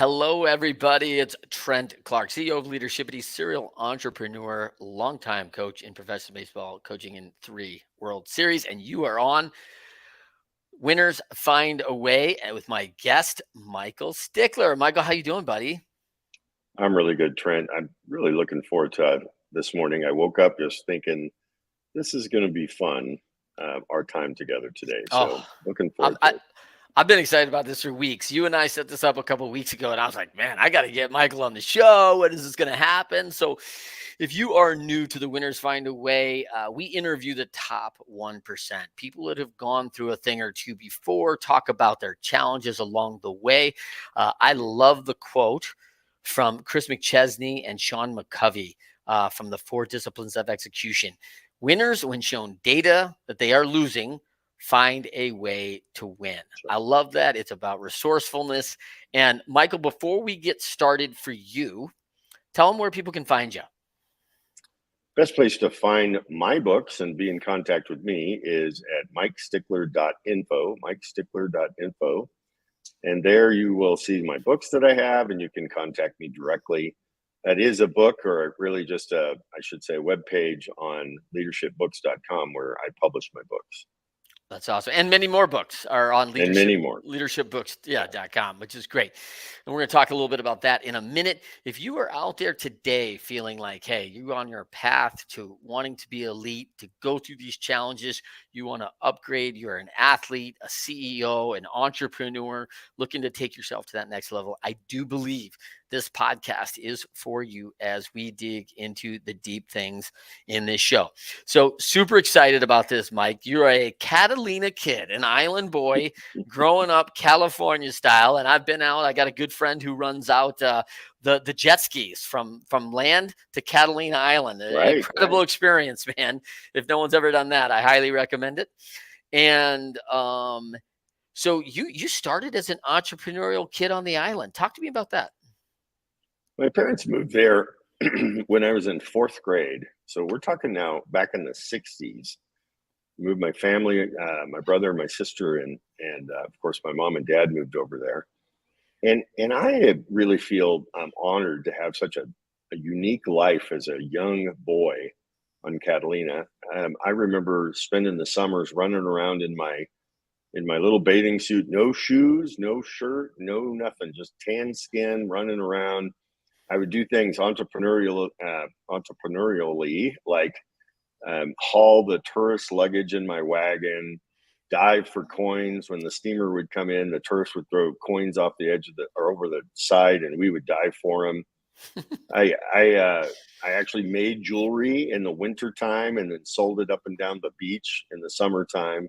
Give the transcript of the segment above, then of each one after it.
Hello, everybody. It's Trent Clark, CEO of Leadershipity, serial entrepreneur, longtime coach in professional baseball, coaching in 3 World Series. And you are on Winners Find a Way with my guest, Michael Stickler. Michael, how you doing, buddy? I'm really good, Trent. I'm really looking forward to this morning. I woke up just thinking this is going to be fun, our time together today. So looking forward to it. I've been excited about this for weeks. You and I set this up a couple of weeks ago, and I was like, man, I got to get Michael on the show. When is this going to happen? So if you are new to the Winners Find a Way, we interview the top 1%, people that have gone through a thing or two before, talk about their challenges along the way. I love the quote from Chris McChesney and Sean McCovey from the 4 Disciplines of Execution. Winners, when shown data that they are losing, find a way to win. I love that. It's about resourcefulness. And Michael, before we get started for you, tell them where people can find you. Best place to find my books and be in contact with me is at mikestickler.info, mikestickler.info. And there you will see my books that I have, and you can contact me directly. That is a book, or really just a webpage on leadershipbooks.com where I publish my books. That's awesome. And many more books are on leadershipbooks.com, which is great. And we're going to talk a little bit about that in a minute. If you are out there today feeling like, hey, you're on your path to wanting to be elite, to go through these challenges, you want to upgrade, you're an athlete, a CEO, an entrepreneur, looking to take yourself to that next level, I do believe this podcast is for you as we dig into the deep things in this show. So super excited about this, Mike. You're a Catalina kid, an island boy growing up California style. And I've been out. I got a good friend who runs out the jet skis from land to Catalina Island. An incredible experience, man. If no one's ever done that, I highly recommend it. And so you started as an entrepreneurial kid on the island. Talk to me about that. My parents moved there when I was in 4th grade. So we're talking now back in the 60s. Moved my family, my brother and my sister, and of course my mom and dad moved over there. And I really feel honored to have such a unique life as a young boy on Catalina. I remember spending the summers running around in my little bathing suit, no shoes, no shirt, no nothing, just tan skin, running around. I would do things entrepreneurially, like haul the tourist luggage in my wagon, dive for coins. When the steamer would come in, the tourists would throw coins off the edge of or over the side, and we would dive for them. I actually made jewelry in the winter time and then sold it up and down the beach in the summertime.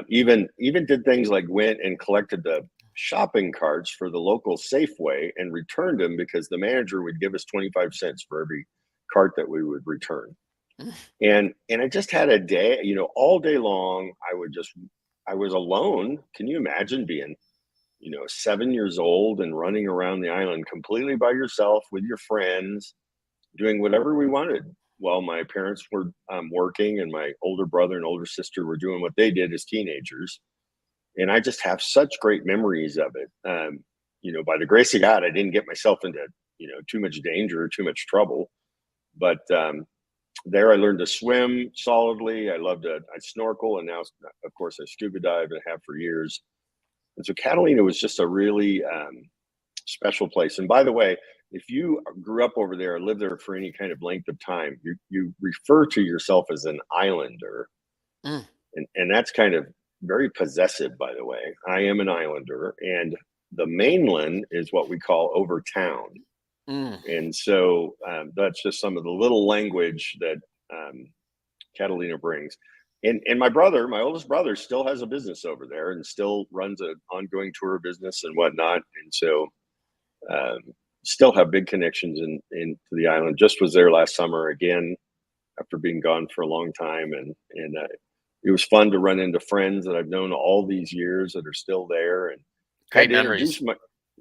Even did things like went and collected the shopping carts for the local Safeway and returned them because the manager would give us 25 cents for every cart that we would return. And I just had a day, all day long. I was alone. Can you imagine being, 7 years old and running around the island completely by yourself with your friends, doing whatever we wanted while my parents were working and my older brother and older sister were doing what they did as teenagers. And I just have such great memories of it. By the grace of God, I didn't get myself into, too much danger or too much trouble. But there I learned to swim solidly. I snorkel, and now, of course, I scuba dive and have for years. And so Catalina was just a really special place. And by the way, if you grew up over there or lived there for any kind of length of time, you refer to yourself as an islander. And that's kind of very possessive, by the way. I am an islander, and the mainland is what we call over town. And so that's just some of the little language that Catalina brings. And my oldest brother, still has a business over there and still runs an ongoing tour business and whatnot. And so still have big connections into the island. Just was there last summer again after being gone for a long time. And it was fun to run into friends that I've known all these years that are still there. And great memories.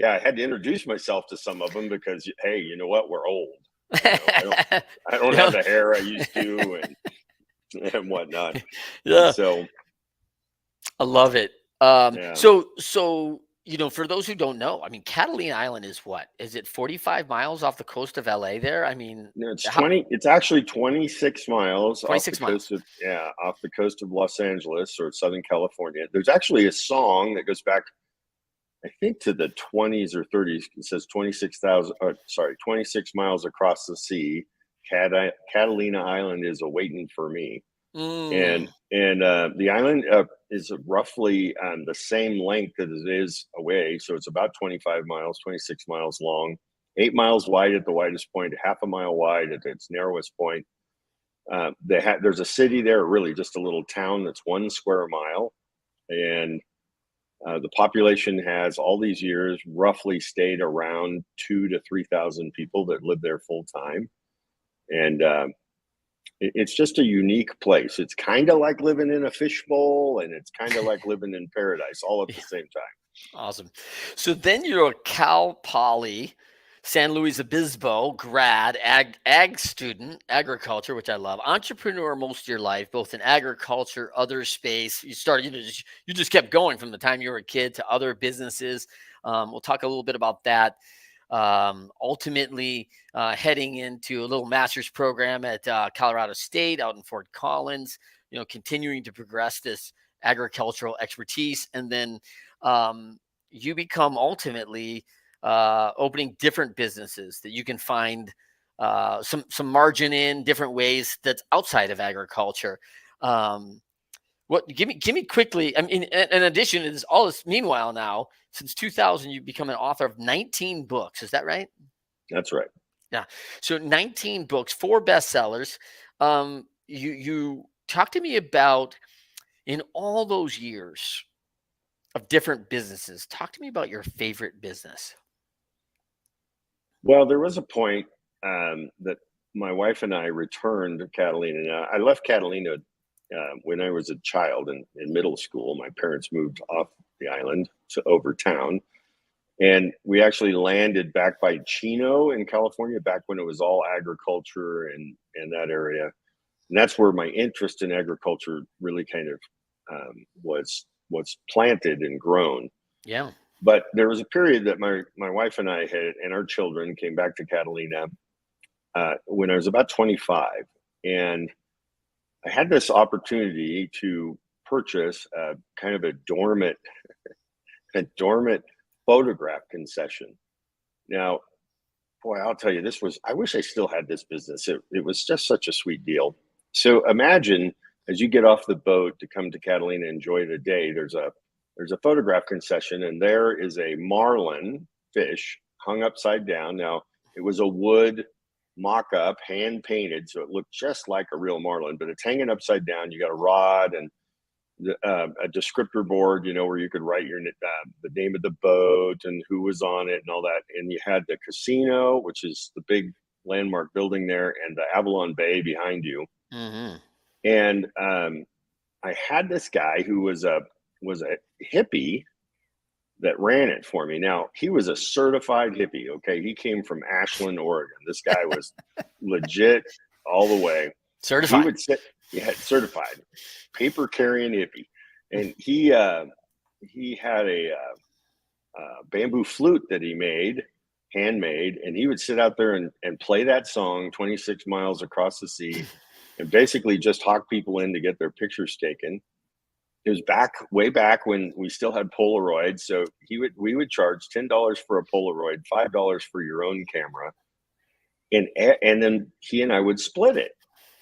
I had to introduce myself to some of them because, hey, you know what? We're old. I don't have the hair I used to and whatnot. Yeah. And so I love it. So For those who don't know, I mean, Catalina Island is what? Is it 45 miles off the coast of LA there? I mean, No, it's how 20. It's actually 26 miles off the 26 coast miles. of off the coast of Los Angeles or Southern California. There's actually a song that goes back, I think, to the 20s or 30s. It says 26 miles across the sea. Catalina Island is awaiting for me. Mm, And the island is roughly the same length as it is away, so it's about 25 miles, 26 miles long, 8 miles wide at the widest point, half a mile wide at its narrowest point. There's a city there, really just a little town that's 1 square mile, and the population has all these years roughly stayed around 2 to 3,000 people that live there full time, and it's just a unique place. It's kind of like living in a fishbowl, and it's kind of like living in paradise all at the same time. awesome. So then you're a Cal Poly, San Luis Obispo grad, ag student, agriculture, which I love, entrepreneur most of your life, both in agriculture, other space. You started, you just kept going from the time you were a kid to other businesses. We'll talk a little bit about that. Ultimately, heading into a little master's program at Colorado State out in Fort Collins, continuing to progress this agricultural expertise. And then you become ultimately opening different businesses that you can find some margin in different ways that's outside of agriculture. Give me quickly. I mean, in addition to all this, meanwhile, now since 2000, you've become an author of 19 books. Is that right? That's right. Yeah. So 19 books, 4 bestsellers. You talk to me about, in all those years of different businesses, talk to me about your favorite business. Well, there was a point that my wife and I returned to Catalina. Now, I left Catalina when I was a child in middle school. My parents moved off the island to over town, and we actually landed back by Chino in California, back when it was all agriculture and that area. And that's where my interest in agriculture really kind of was planted and grown. Yeah. But there was a period that my wife and I had, and our children came back to Catalina when I was about 25, and I had this opportunity to purchase kind of a dormant photograph concession. Now, boy, I'll tell you, I wish I still had this business. It was just such a sweet deal. So imagine, as you get off the boat to come to Catalina, enjoy the day, there's a photograph concession, and there is a marlin fish hung upside down. Now, it was a wood mock-up, hand painted, so it looked just like a real marlin, but it's hanging upside down. You got a rod and a descriptor board, where you could write the name of the boat and who was on it and all that. And you had the casino, which is the big landmark building there, and the Avalon Bay behind you. Mm-hmm. And I had this guy who was a hippie that ran it for me. Now, he was a certified hippie. Okay, he came from Ashland, Oregon. This guy was legit all the way. Certified. He would sit, certified, paper carrying hippie, and he had a bamboo flute that he made, handmade, and he would sit out there and play that song 26 miles across the sea, and basically just hawk people in to get their pictures taken. It was way back when we still had Polaroid. So we would charge $10 for a Polaroid, $5 for your own camera. And then he and I would split it.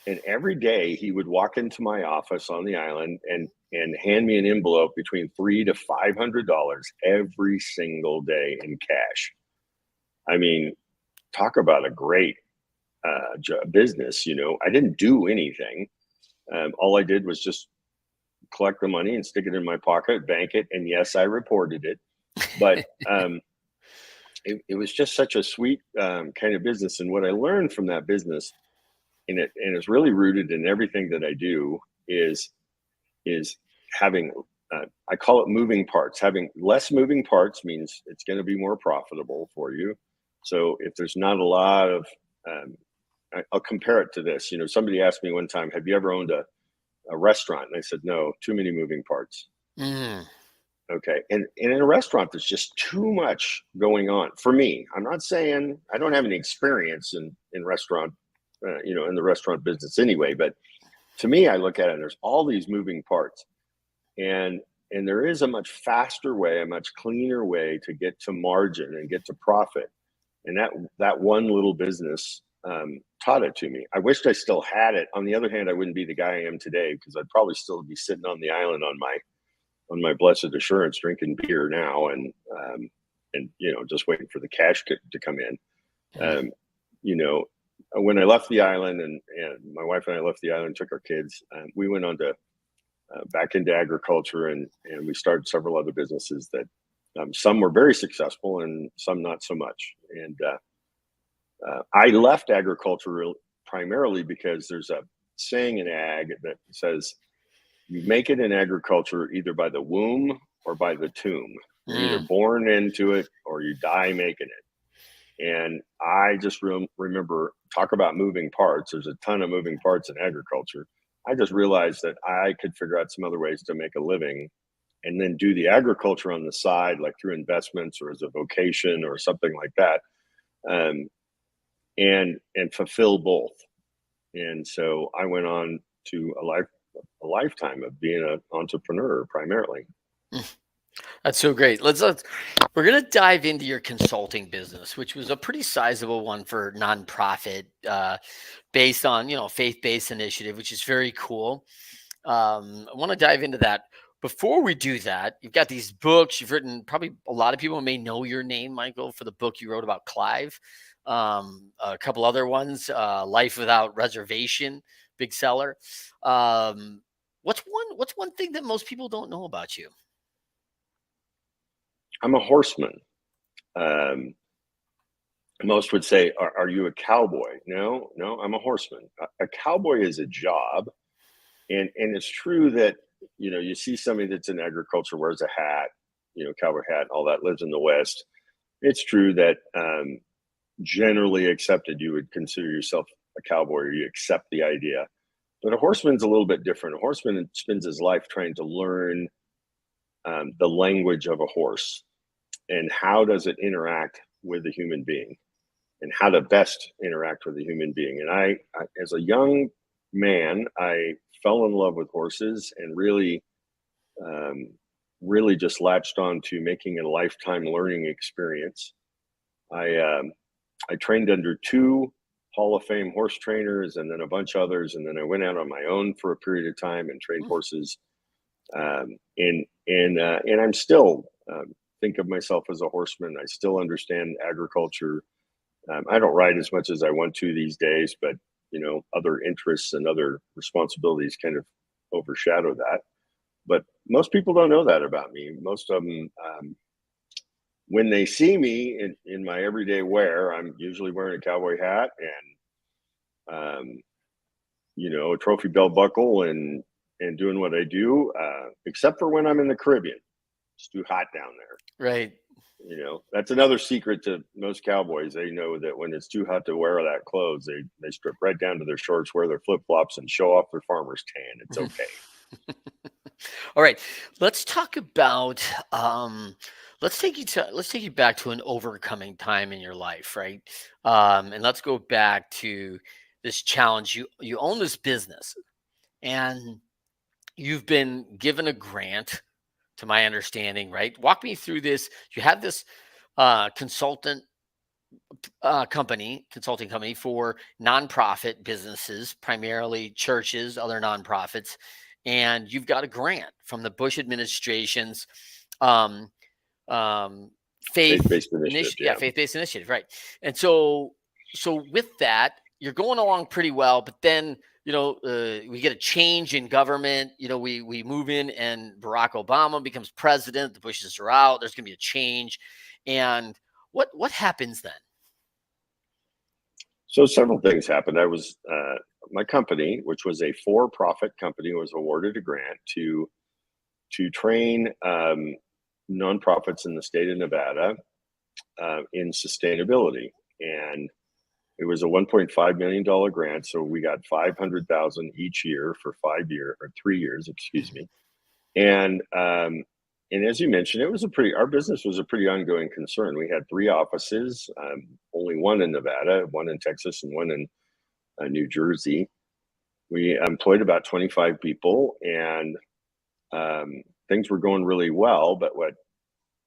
And every day he would walk into my office on the island and hand me an envelope between $300 to $500 every single day in cash. I mean, talk about a great business. I didn't do anything. All I did was just collect the money and stick it in my pocket, bank it, and yes, I reported it. But it was just such a sweet kind of business. And what I learned from that business, and it's really rooted in everything that I do, is having I call it moving parts. Having less moving parts means it's going to be more profitable for you. So if there's not a lot of I'll compare it to this. Somebody asked me one time, have you ever owned a restaurant? And I said, no, too many moving parts. Mm. Okay. And in a restaurant, there's just too much going on for me. I'm not saying I don't have any experience in restaurant, in the restaurant business anyway, but to me, I look at it and there's all these moving parts, and there is a much faster way, a much cleaner way to get to margin and get to profit. And that one little business taught it to me. I wished I still had it. On the other hand, I wouldn't be the guy I am today, because I'd probably still be sitting on the island on my blessed assurance, drinking beer now, and just waiting for the cash to come in. Um, you know, when I left the island, and my wife and I left the island, took our kids, we went on to back into agriculture, and we started several other businesses that some were very successful and some not so much. And I left agriculture primarily because there's a saying in ag that says, you make it in agriculture either by the womb or by the tomb. You're either born into it or you die making it. And I just remember, talk about moving parts. There's a ton of moving parts in agriculture. I just realized that I could figure out some other ways to make a living, and then do the agriculture on the side, like through investments or as a vocation or something like that, and fulfill both. And so I went on to a lifetime of being an entrepreneur primarily. That's so great. We're going to dive into your consulting business, which was a pretty sizable one for nonprofit, based on, faith-based initiative, which is very cool. I want to dive into that. Before we do that, you've got these books you've written. Probably a lot of people may know your name, Michael, for the book you wrote about Clive. A couple other ones, Life Without Reservation, big seller. What's one thing that most people don't know about you? I'm a horseman. Most would say, are you a cowboy? No, I'm a horseman. A cowboy is a job. And it's true that, you see somebody that's in agriculture, wears a hat, cowboy hat and all that, lives in the West. It's true that generally accepted, you would consider yourself a cowboy, or you accept the idea. But a horseman's a little bit different. A horseman spends his life trying to learn the language of a horse, and how does it interact with a human being, and how to best interact with a human being. And I as a young man, I fell in love with horses, and really just latched on to making it a lifetime learning experience. I trained under 2 Hall of Fame horse trainers, and then a bunch of others, and then I went out on my own for a period of time and trained horses. And I'm still think of myself as a horseman. I still understand agriculture. I don't ride as much as I want to these days, but other interests and other responsibilities kind of overshadow that. But most people don't know that about me. Most of them, when they see me in my everyday wear, I'm usually wearing a cowboy hat and a trophy belt buckle, and doing what I do, except for when I'm in the Caribbean. It's too hot down there. Right. That's another secret to most cowboys. They know that when it's too hot to wear that clothes, they strip right down to their shorts, wear their flip-flops, and show off their farmer's tan. It's okay. All right. Let's talk about let's take you back to an overcoming time in your life, right? And let's go back to this challenge. You own this business, and you've been given a grant, to my understanding, right? Walk me through this. You have this consulting company for nonprofit businesses, primarily churches, other nonprofits, and you've got a grant from the Bush administration's faith-based initiative. Yeah, faith-based initiative, right? And so with that, you're going along pretty well, but then we get a change in government. We move in, and Barack Obama becomes president. The Bushes are out. There's going to be a change, and what happens then? So several things happened. I was my company, which was a for-profit company, was awarded a grant to train nonprofits in the state of Nevada in sustainability, and it was a $1.5 million grant. So we got $500,000 each year for 3 years, excuse me. And And as you mentioned, our business was a pretty ongoing concern. We had 3 offices, only one in Nevada, one in Texas, and one in New Jersey. We employed about 25 people, and things were going really well. But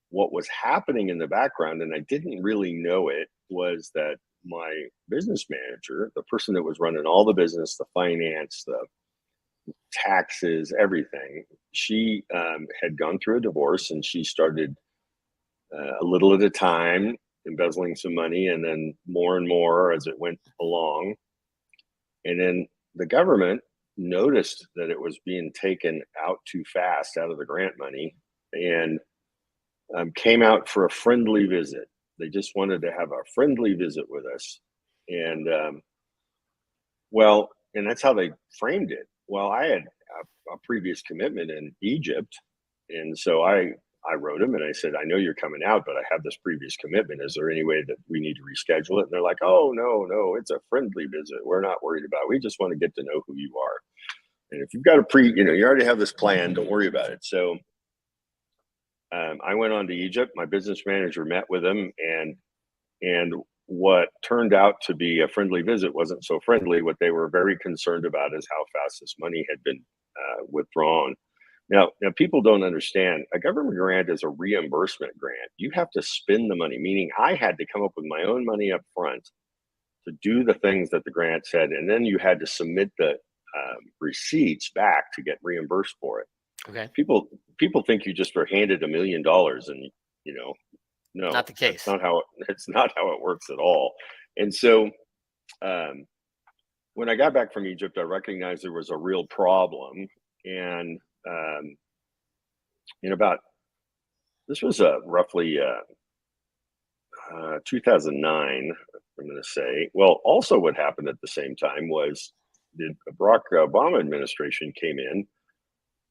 what was happening in the background, and I didn't really know it, was that my business manager, the person that was running all the business, the finance, the taxes, everything, she had gone through a divorce, and she started a little at a time embezzling some money, and then more and more as it went along. And then the government noticed that it was being taken out too fast out of the grant money, and came out for a friendly visit. They just wanted to have a friendly visit with us. And and that's how they framed it. Well, I had a previous commitment in Egypt. And so I wrote them and I said, I know you're coming out, but I have this previous commitment. Is there any way that we need to reschedule it? And they're like, oh, no, it's a friendly visit. We're not worried about it. We just want to get to know who you are. And if you've got you already have this plan, don't worry about it. So I went on to Egypt. My business manager met with them, and what turned out to be a friendly visit wasn't so friendly. What they were very concerned about is how fast this money had been withdrawn. Now, people don't understand. A government grant is a reimbursement grant. You have to spend the money, meaning I had to come up with my own money up front to do the things that the grant said, and then you had to submit the receipts back to get reimbursed for it. Okay. People think you just were handed $1 million, and no, Not the case. It's not how it works at all. And so, when I got back from Egypt, I recognized there was a real problem, and this was roughly 2009. I'm going to say. Well, also what happened at the same time was the Barack Obama administration came in,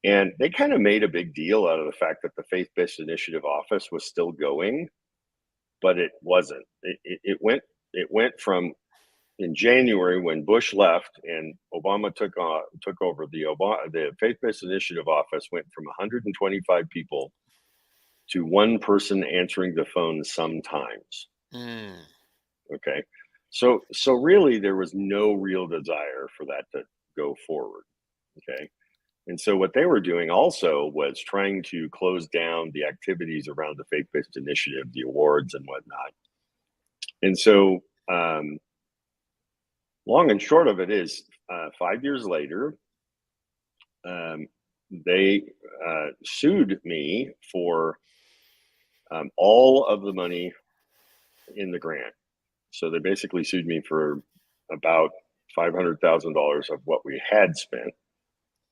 and they kind of made a big deal out of the fact that the Faith-Based Initiative Office was still going, but it wasn't. It went from in January when Bush left and Obama took over, the Faith-Based Initiative Office went from 125 people to one person answering the phone sometimes. Okay. So really there was no real desire for that to go forward. Okay. And so what they were doing also was trying to close down the activities around the Faith-Based Initiative, the awards and whatnot. And so long and short of it is 5 years later, they sued me for all of the money in the grant. So they basically sued me for about $500,000 of what we had spent.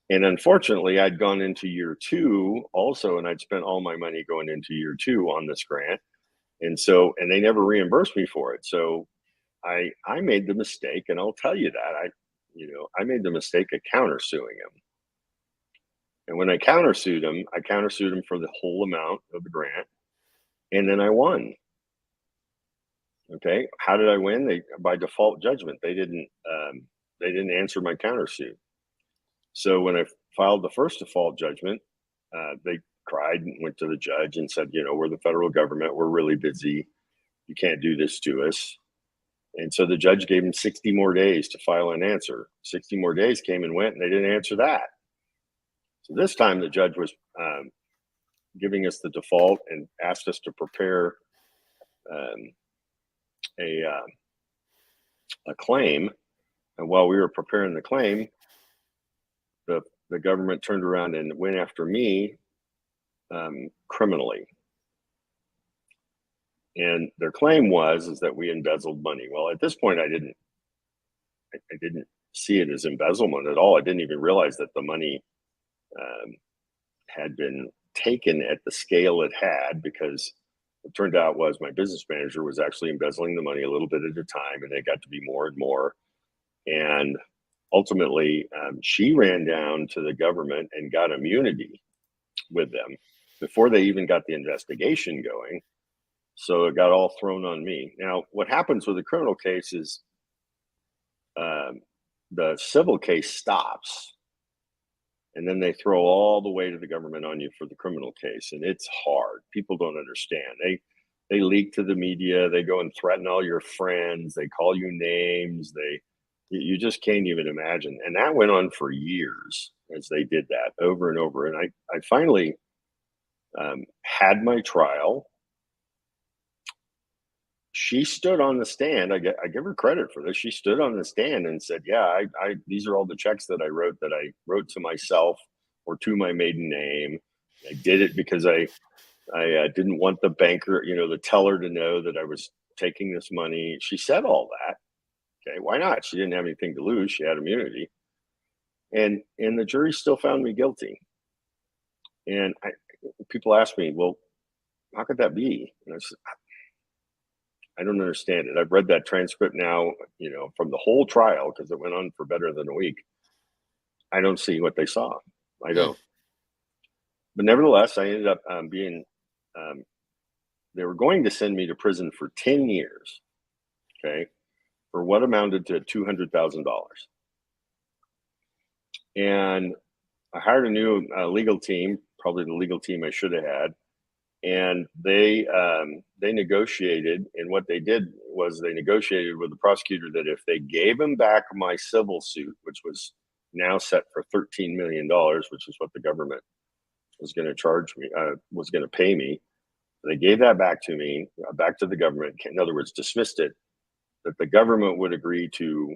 And unfortunately, I'd gone into year 2 also, and I'd spent all my money going into year 2 on this grant. And they never reimbursed me for it. So I made the mistake, and I'll tell you that I made the mistake of countersuing him. And when I countersued him for the whole amount of the grant, and then I won. Okay, how did I win? By default judgment. They didn't answer my countersuit. So when I filed the first default judgment, they cried and went to the judge and said, we're the federal government. We're really busy. You can't do this to us. And so the judge gave them 60 more days to file an answer. 60 more days came and went, and they didn't answer that. So this time the judge was giving us the default and asked us to prepare a claim. And while we were preparing the claim, the government turned around and went after me criminally. And their claim is that we embezzled money. Well, at this point, I didn't see it as embezzlement at all. I didn't even realize that the money had been taken at the scale it had, because it turned out was my business manager was actually embezzling the money a little bit at a time, and it got to be more and more. And ultimately, she ran down to the government and got immunity with them before they even got the investigation going. So it got all thrown on me. Now, what happens with a criminal case is the civil case stops, and then they throw all the weight of the government on you for the criminal case, and it's hard. People don't understand. They leak to the media. They go and threaten all your friends. They call you names. You just can't even imagine. And that went on for years as they did that over and over. And I finally had my trial. She stood on the stand. I give her credit for this. She stood on the stand and said, "Yeah, these are all the checks that I wrote to myself or to my maiden name. I did it because I didn't want the banker, the teller to know that I was taking this money." She said all that. Okay, why not? She didn't have anything to lose. She had immunity, and the jury still found me guilty. And people ask me, "Well, how could that be?" And I said, I don't understand it. I've read that transcript now, from the whole trial, because it went on for better than a week. I don't see what they saw. I don't. But nevertheless, I ended up being, they were going to send me to prison for 10 years, okay, for what amounted to $200,000. And I hired a new legal team, probably the legal team I should have had. And they negotiated, and what they did was they negotiated with the prosecutor that if they gave him back my civil suit, which was now set for $13 million, which is what the government was going to charge me, was going to pay me. They gave that back to me, back to the government. In other words, dismissed it, that the government would agree to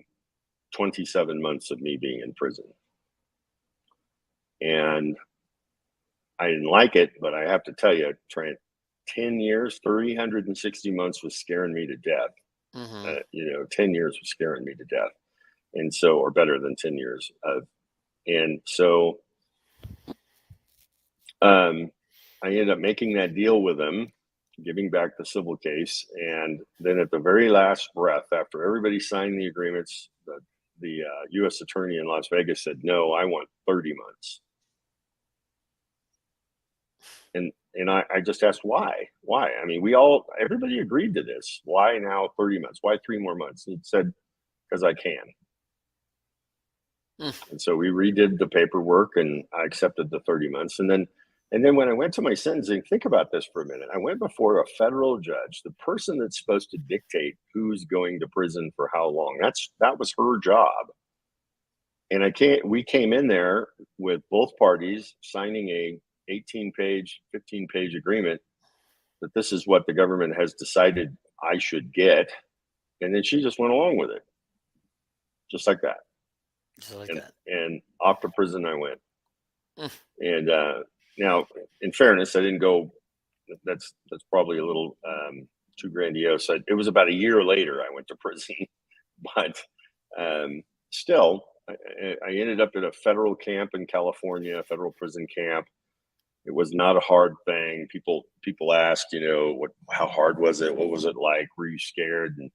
27 months of me being in prison. And I didn't like it, but I have to tell you, Trent, 10 years, 360 months was scaring me to death. 10 years was scaring me to death. And so, or better than 10 years. And so I ended up making that deal with them, giving back the civil case. And then at the very last breath, after everybody signed the agreements, the U.S. attorney in Las Vegas said, "No, I want 30 months. And I just asked why. I mean, everybody agreed to this. Why now 30 months? Why 3 more months? He said, "Because I can." And so we redid the paperwork, and I accepted the 30 months. And then when I went to my sentencing, think about this for a minute. I went before a federal judge, the person that's supposed to dictate who's going to prison for how long. That was her job. And we came in there with both parties signing a 18-page, 15-page agreement that this is what the government has decided I should get. And then she just went along with it. Just like that. And off to prison I went. And now, in fairness, I didn't go, that's probably a little too grandiose. It was about a year later I went to prison. But still, I ended up at a federal camp in California, a federal prison camp. It was not a hard thing. People asked, how hard was it? What was it like? Were you scared? And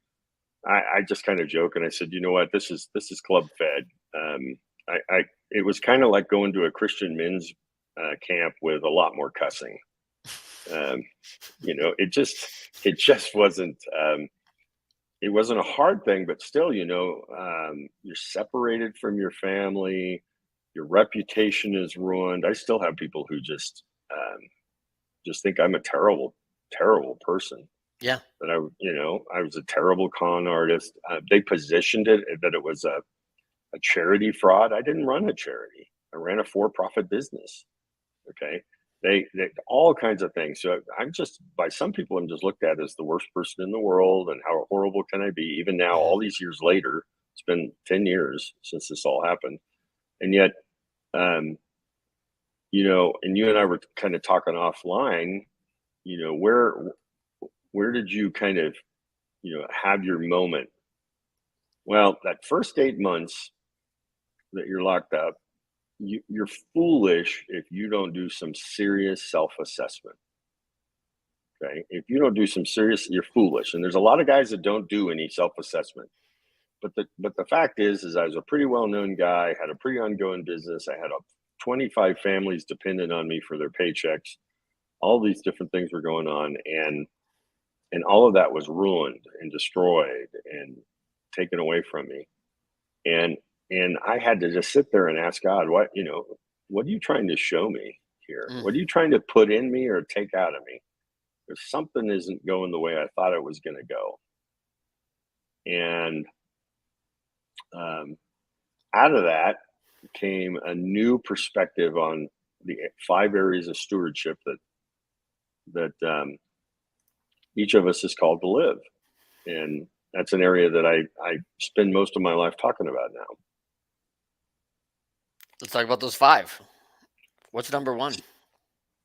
I just kind of joke, and I said, "You know what? This is club fed." It was kind of like going to a Christian men's camp with a lot more cussing. It just wasn't. It wasn't a hard thing, but still, you're separated from your family. Your reputation is ruined. I still have people who just think I'm a terrible, terrible person. Yeah. That I was a terrible con artist. They positioned it that it was a charity fraud. I didn't run a charity. I ran a for-profit business. Okay. They all kinds of things. So by some people, I'm just looked at as the worst person in the world, and how horrible can I be? Even now, all these years later, it's been 10 years since this all happened. And yet, and you and I were kind of talking offline, where did you kind of, have your moment? Well, that first 8 months that you're locked up, you're foolish if you don't do some serious self-assessment. Okay. If you don't do some serious, you're foolish. And there's a lot of guys that don't do any self-assessment. But the fact is I was a pretty well-known guy, had a pretty ongoing business. I had 25 families dependent on me for their paychecks. All these different things were going on, and all of that was ruined and destroyed and taken away from me. And I had to just sit there and ask God, what, what are you trying to show me here? Mm. What are you trying to put in me or take out of me? If something isn't going the way I thought it was going to go. And um, out of that came a new perspective on the 5 areas of stewardship that each of us is called to live. And that's an area that I spend most of my life talking about now. Let's talk about those 5. What's number 1?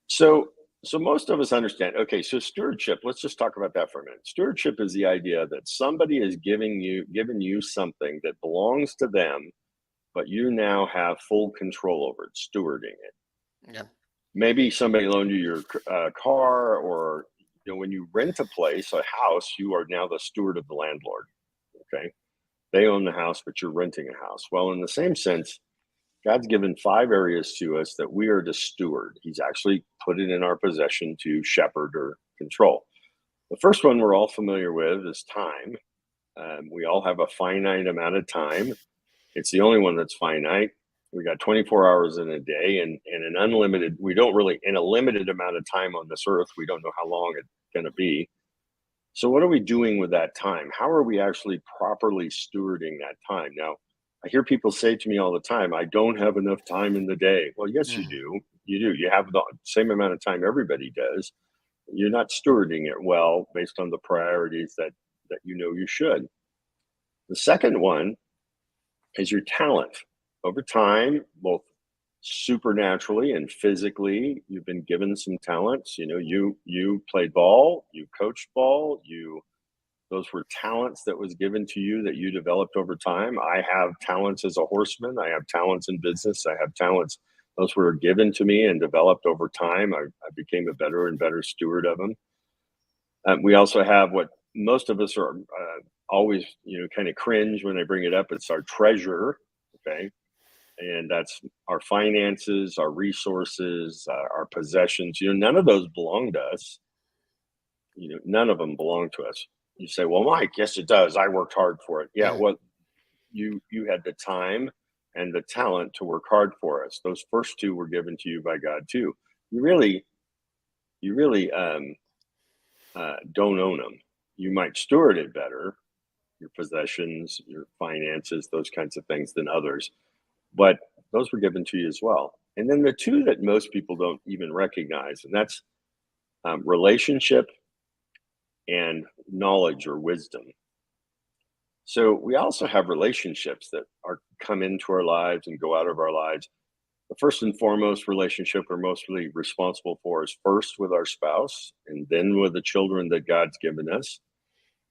So most of us understand. Okay, so stewardship. Let's just talk about that for a minute. Stewardship is the idea that somebody is given you something that belongs to them, but you now have full control over it, stewarding it. Yeah. Maybe somebody loaned you your car, or when you rent a place, a house, you are now the steward of the landlord. Okay, they own the house, but you're renting a house. Well, in the same sense, God's given 5 areas to us that we are to steward. He's actually put it in our possession to shepherd or control. The first one we're all familiar with is time. We all have a finite amount of time. It's the only one that's finite. We got 24 hours in a day, and an unlimited, we don't really, in a limited amount of time on this earth, we don't know how long it's going to be. So what are we doing with that time? How are we actually properly stewarding that time? Now, I hear people say to me all the time, I don't have enough time in the day. Well, yes, you Mm. do. You do. You have the same amount of time everybody does. You're not stewarding it well based on the priorities that you should. The second one is your talent. Over time, both supernaturally and physically, you've been given some talents. You played ball, you coached ball, those were talents that was given to you that you developed over time. I have talents as a horseman. I have talents in business. I have talents. Those were given to me and developed over time. I became a better and better steward of them. We also have what most of us are always, kind of cringe when I bring it up. It's our treasure. Okay. And that's our finances, our resources, our possessions. None of those belong to us. None of them belong to us. You say, well, Mike, yes, it does. I worked hard for it. Yeah, Mm. well, you had the time and the talent to work hard for us. Those first 2 were given to you by God too. You really don't own them. You might steward it better, your possessions, your finances, those kinds of things, than others, but those were given to you as well. And then the 2 that most people don't even recognize, and that's relationship and knowledge or wisdom. So we also have relationships that come into our lives and go out of our lives. The first and foremost relationship we're mostly responsible for is first with our spouse, and then with the children that God's given us.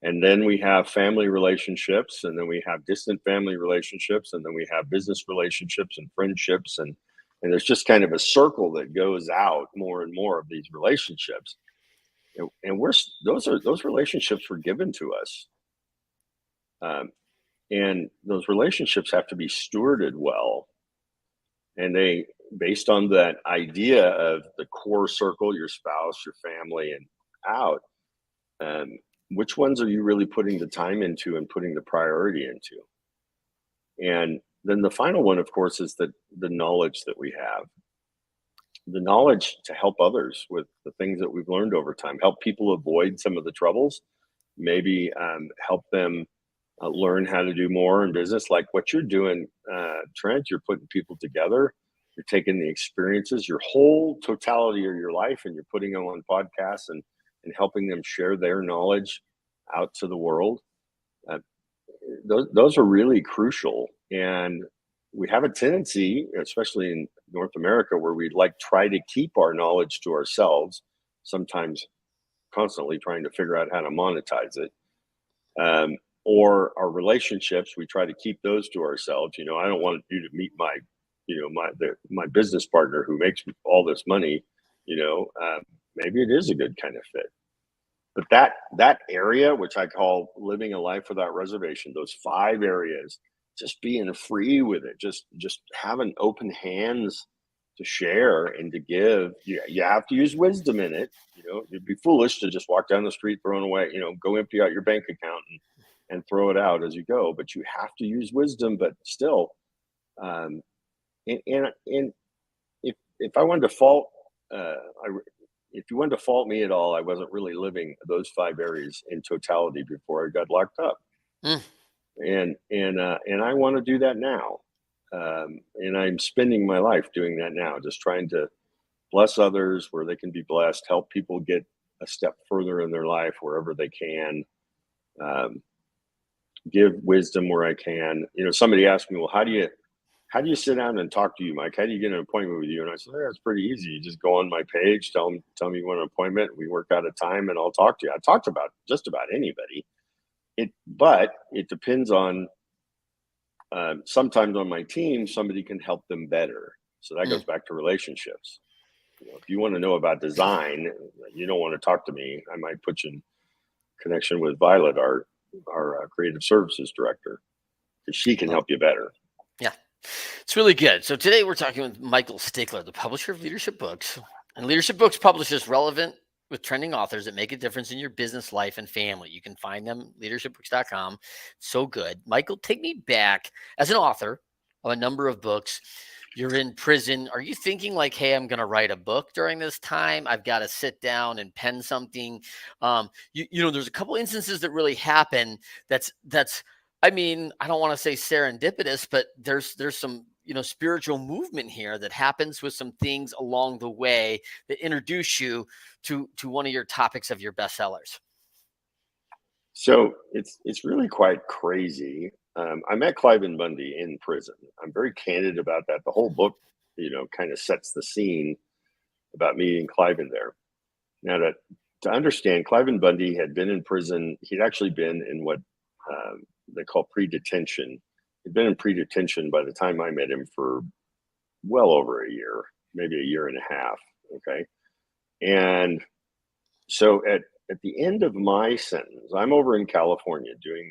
And then we have family relationships, and then we have distant family relationships, and then we have business relationships and friendships, and there's just kind of a circle that goes out more and more of these relationships. And those relationships were given to us. And those relationships have to be stewarded well. And they, based on that idea of the core circle, your spouse, your family, and out, which ones are you really putting the time into and putting the priority into? And then the final one, of course, is the knowledge that we have. The knowledge to help others with the things that we've learned over time, help people avoid some of the troubles, maybe help them learn how to do more in business, like what you're doing, Trent. You're putting people together. You're taking the experiences, your whole totality of your life, and you're putting them on podcasts and helping them share their knowledge out to the world. Those are really crucial. And we have a tendency, especially in North America, where we try to keep our knowledge to ourselves, sometimes constantly trying to figure out how to monetize it. Or our relationships, we try to keep those to ourselves. I don't want you to meet my business partner who makes all this money. Maybe it is a good kind of fit. But that area, which I call living a life without reservation, those 5 areas, just being free with it, just having open hands to share and to give. You have to use wisdom in it. You'd be foolish to just walk down the street throwing away, go empty out your bank account and throw it out as you go. But you have to use wisdom, but still, and if I wanted to fault, if you wanted to fault me at all, I wasn't really living those 5 areas in totality before I got locked up, Mm. and I want to do that now, and I'm spending my life doing that now, just trying to bless others where they can be blessed, help people get a step further in their life wherever they can, um, give wisdom where I can. Somebody asked me, well, how do you sit down and talk to you, Mike? How do you get an appointment with you? And I said, it's pretty easy. You just go on my page, tell me you want an appointment. We work out a time and I'll talk to you. I talked about just about anybody. But it depends on, sometimes on my team, somebody can help them better. So that goes back to relationships. If you want to know about design, you don't want to talk to me. I might put you in connection with Violet, our creative services director, because she can help you better. Yeah, it's really good. So today we're talking with Michael Stickler, the publisher of Leadership Books. And Leadership Books publishes relevant with trending authors that make a difference in your business, life, and family. You can find them leadershipbooks.com. So good. Michael, take me back as an author of a number of books. You're in prison. Are you thinking like, hey, I'm going to write a book during this time? I've got to sit down and pen something. There's a couple instances that really happen. That's I mean, I don't want to say serendipitous, but there's some, spiritual movement here that happens with some things along the way that introduce you to one of your topics of your bestsellers. So it's really quite crazy. I met Cliven Bundy in prison. I'm very candid about that. The whole book, kind of sets the scene about meeting Cliven there. Now, to understand, Cliven Bundy had been in prison. He'd actually been in what they call pre-detention. He'd been in pre-detention by the time I met him for well over a year, maybe a year and a half. Okay. And so at the end of my sentence, I'm over in California doing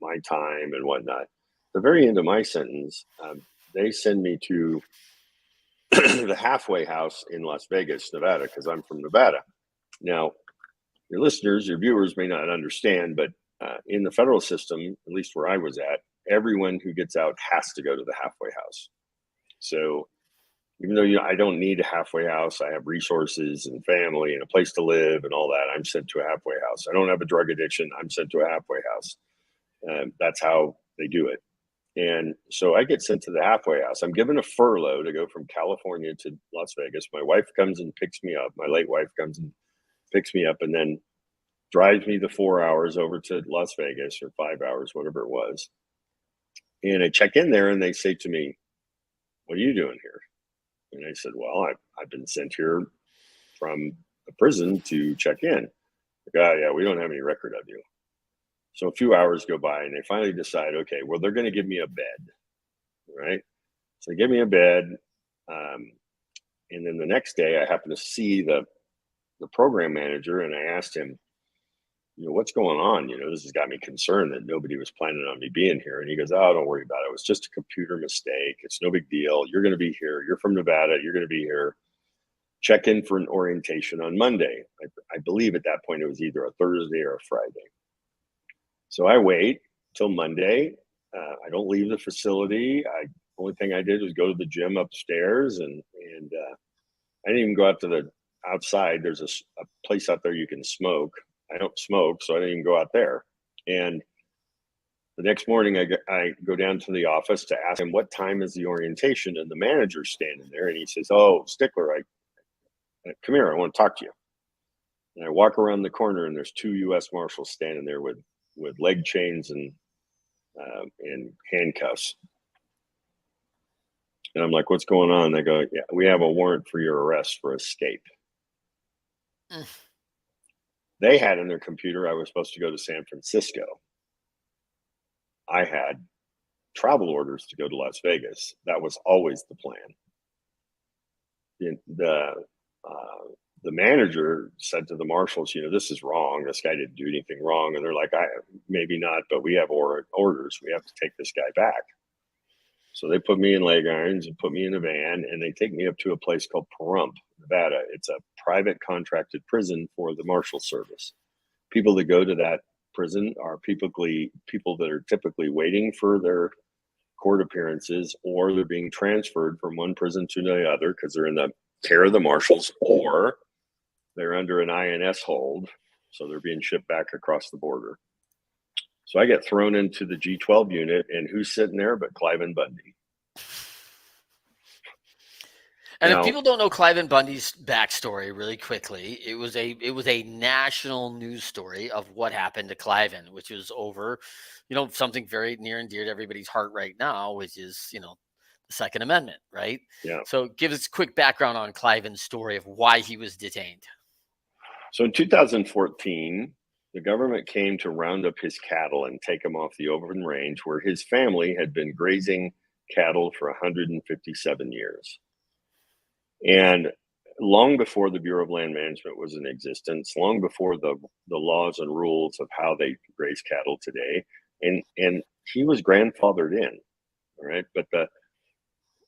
my time and whatnot. The very end of my sentence, they send me to the halfway house in Las Vegas, Nevada, because I'm from Nevada. Now, your listeners, your viewers may not understand, but in the federal system, at least where I was at, everyone who gets out has to go to the halfway house. So even though I don't need a halfway house, I have resources and family and a place to live and all that, I'm sent to a halfway house. I don't have a drug addiction, I'm sent to a halfway house. That's how they do it. And so I get sent to the halfway house. I'm given a furlough to go from California to Las Vegas. My wife comes and picks me up. My late wife comes and picks me up and then drives me the 4 hours over to Las Vegas, or 5 hours, whatever it was. And I check in there and they say to me, what are you doing here? And I said, well, I've been sent here from the prison to check in. Yeah, we don't have any record of you. So a few hours go by and they finally decide, okay, well, they're going to give me a bed, right? So they give me a bed. And then the next day I happen to see the program manager and I asked him, what's going on? This has got me concerned that nobody was planning on me being here. And he goes, oh, don't worry about it. It was just a computer mistake. It's no big deal. You're going to be here. You're from Nevada. You're going to be here. Check in for an orientation on Monday. I believe at that point it was either a Thursday or a Friday. So I wait till Monday. I don't leave the facility. Only thing I did was go to the gym upstairs and I didn't even go out to the outside. There's a place out there you can smoke. I don't smoke, so I didn't even go out there. And the next morning, I go down to the office to ask him what time is the orientation, and the manager's standing there, and he says, "Oh, Stickler, come here. I want to talk to you." And I walk around the corner, and there's 2 U.S. Marshals standing there with leg chains and handcuffs. And I'm like, "What's going on?" They go, "Yeah, we have a warrant for your arrest for escape." They had in their computer I was supposed to go to San Francisco. I had travel orders to go to Las Vegas. That was always the plan. The manager said to the marshals, this is wrong. This guy didn't do anything wrong. And they're like, maybe not, but we have orders. We have to take this guy back. So they put me in leg irons and put me in a van, and they take me up to a place called Pahrump, Nevada. It's a private contracted prison for the Marshal Service. People that go to that prison are people that are typically waiting for their court appearances, or they're being transferred from one prison to the other because they're in the care of the marshals, or they're under an INS hold, so they're being shipped back across the border. So I get thrown into the G12 unit, and who's sitting there but Cliven Bundy? And if Now, people don't know Cliven Bundy's backstory really quickly, it was a national news story of what happened to Cliven, which was over, something very near and dear to everybody's heart right now, which is, the Second Amendment, right? yeah. So give us a quick background on Cliven's story of why he was detained. So in 2014, the government came to round up his cattle and take him off the open range where his family had been grazing cattle for 157 years. And long before the Bureau of Land Management was in existence, long before the laws and rules of how they graze cattle today, and he was grandfathered in, all right. But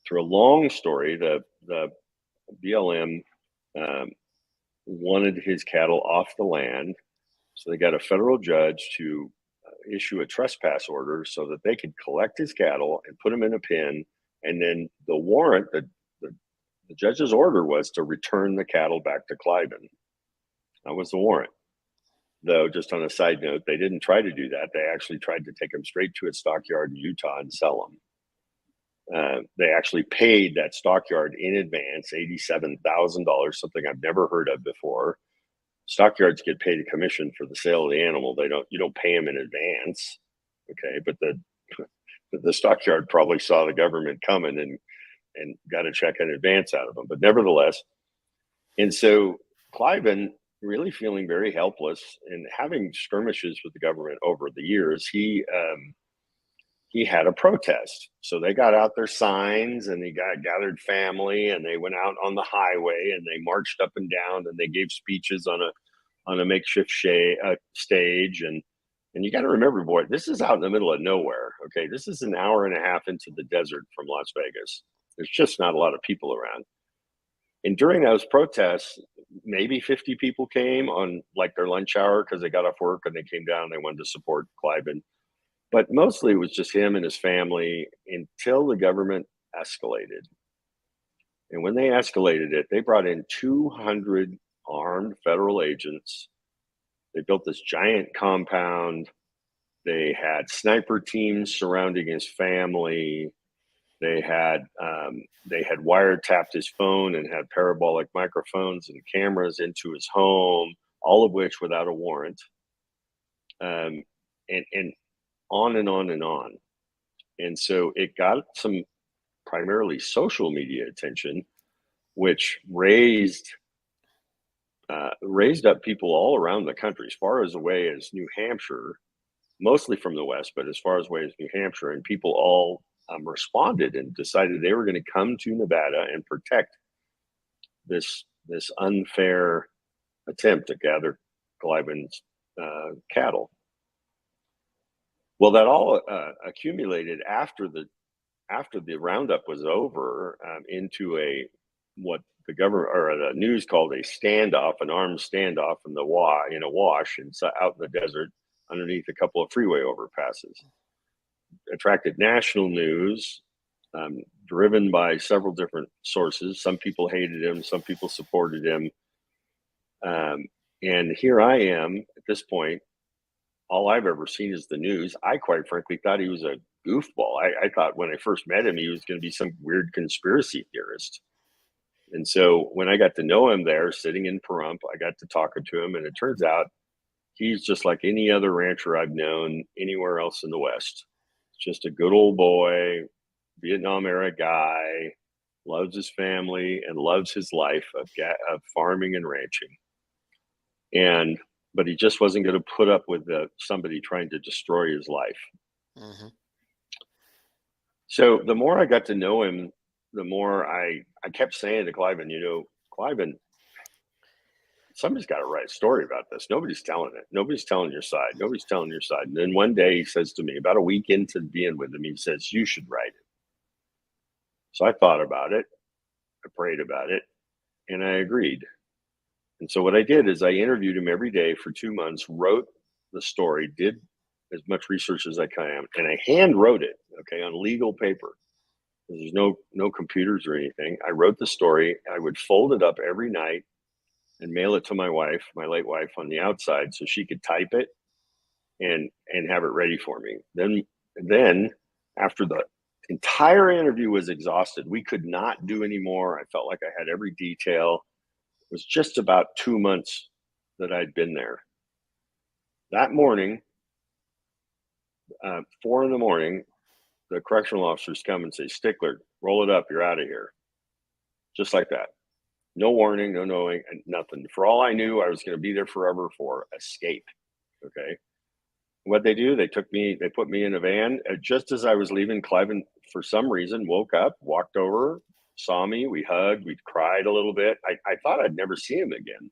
through a long story, the BLM wanted his cattle off the land, so they got a federal judge to issue a trespass order so that they could collect his cattle and put them in a pen, and then the warrant, the judge's order was to return the cattle back to Cliven. That was the warrant. Though, just on a side note, they didn't try to do that. They actually tried to take them straight to a stockyard in Utah and sell them. They actually paid that stockyard in advance, $87,000, something I've never heard of before. Stockyards get paid a commission for the sale of the animal. You don't pay them in advance, okay? But the stockyard probably saw the government coming and got a check in advance out of them. But nevertheless, and so Cliven, really feeling very helpless and having skirmishes with the government over the years, he had a protest. So they got out their signs and they gathered family and they went out on the highway and they marched up and down and they gave speeches on a makeshift stage. And you got to remember, boy, this is out in the middle of nowhere. Okay, this is an hour and a half into the desert from Las Vegas. There's just not a lot of people around. And during those protests, maybe 50 people came on like their lunch hour because they got off work and they came down and they wanted to support Cliven. But mostly it was just him and his family until the government escalated. And when they escalated it, they brought in 200 armed federal agents. They built this giant compound. They had sniper teams surrounding his family. They had wiretapped his phone and had parabolic microphones and cameras into his home, all of which without a warrant, and on and on and on. And so it got some primarily social media attention, which raised up people all around the country, as far as away as New Hampshire, mostly from the West, but as far as away as New Hampshire, and people all responded and decided they were going to come to Nevada and protect this unfair attempt to gather Cliven's cattle. Well, that all accumulated after the roundup was over into what the government or the news called a standoff, an armed standoff in a wash and out in the desert underneath a couple of freeway overpasses. Attracted national news, driven by several different sources. Some people hated him, some people supported him. And here I am at this point. All I've ever seen is the news. I quite frankly thought he was a goofball. I thought when I first met him, he was going to be some weird conspiracy theorist. And so when I got to know him there, sitting in Pahrump, I got to talking to him, and it turns out he's just like any other rancher I've known anywhere else in the West. Just a good old boy, Vietnam era guy, loves his family and loves his life of farming and ranching. But he just wasn't going to put up with somebody trying to destroy his life. Mm-hmm. So the more I got to know him, the more I kept saying to Cliven, Cliven, somebody's got to write a story about this. Nobody's telling it. Nobody's telling your side. Nobody's telling your side. And then one day he says to me, about a week into being with him, he says, you should write it. So I thought about it. I prayed about it, and I agreed. And so what I did is I interviewed him every day for 2 months, wrote the story, did as much research as I can, and I hand wrote it, okay, on legal paper. There's no computers or anything. I wrote the story. I would fold it up every night and mail it to my wife, my late wife, on the outside, so she could type it and have it ready for me. Then after the entire interview was exhausted, we could not do any more. I felt like I had every detail. It was just about 2 months that I'd been there. That morning, 4 in the morning, the correctional officers come and say, "Stickler, roll it up. You're out of here." Just like that. No warning, no knowing, and nothing. For all I knew, I was going to be there forever for escape. Okay. What they do, they put me in a van. Just as I was leaving, Cliven, for some reason, woke up, walked over, saw me. We hugged, we cried a little bit. I thought I'd never see him again.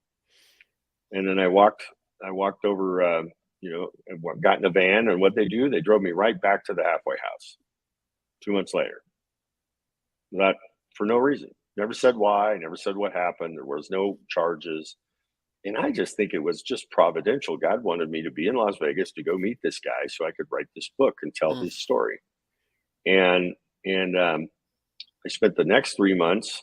And then I walked over, got in a van, and what they do, they drove me right back to the halfway house 2 months later. That for no reason. Never said why, never said what happened. There was no charges. And I just think it was just providential. God wanted me to be in Las Vegas to go meet this guy so I could write this book and tell his story. And I spent the next 3 months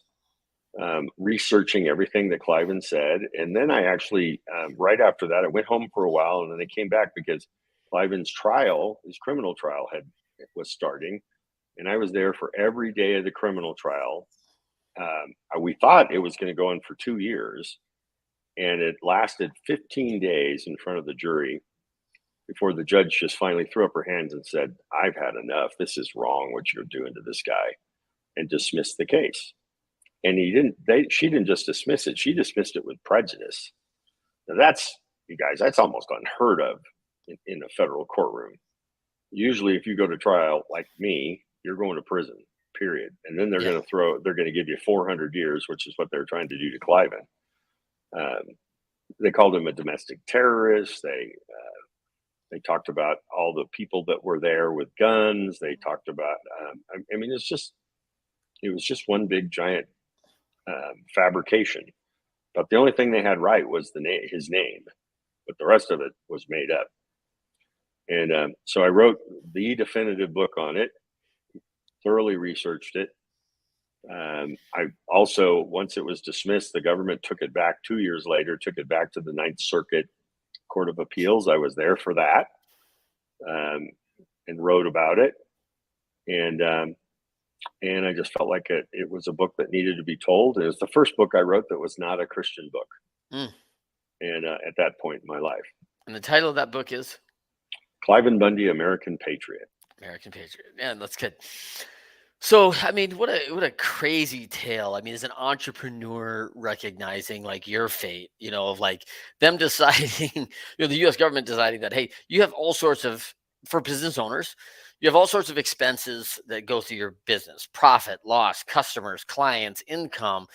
researching everything that Cliven said. And then I actually, right after that, I went home for a while, and then I came back because Cliven's trial, his criminal trial was starting. And I was there for every day of the criminal trial. We thought it was going to go on for 2 years, and it lasted 15 days in front of the jury before the judge just finally threw up her hands and said, "I've had enough. This is wrong what you're doing to this guy," and dismissed the case. And she didn't just dismiss it. She dismissed it with prejudice. Now that's almost unheard of in a federal courtroom. Usually if you go to trial like me, you're going to prison, period. And then they're going to give you 400 years, which is what they're trying to do to Cliven. They called him a domestic terrorist. They talked about all the people that were there with guns. They talked about, it was just one big giant fabrication. But the only thing they had right was his name, but the rest of it was made up. And so I wrote the definitive book on it, thoroughly researched it. I also, once it was dismissed, the government took it back 2 years later, took it back to the Ninth Circuit Court of Appeals. I was there for that, and wrote about it. And I just felt like it was a book that needed to be told. And it was the first book I wrote that was not a Christian book. And at that point in my life. And the title of that book is? Cliven Bundy, American Patriot. American Patriot. Man, that's good. So, I mean, what a crazy tale. I mean, as an entrepreneur recognizing like your fate, of like them deciding, the U.S. government deciding that, hey, you have all sorts of, for business owners, you have all sorts of expenses that go through your business: profit, loss, customers, clients, income,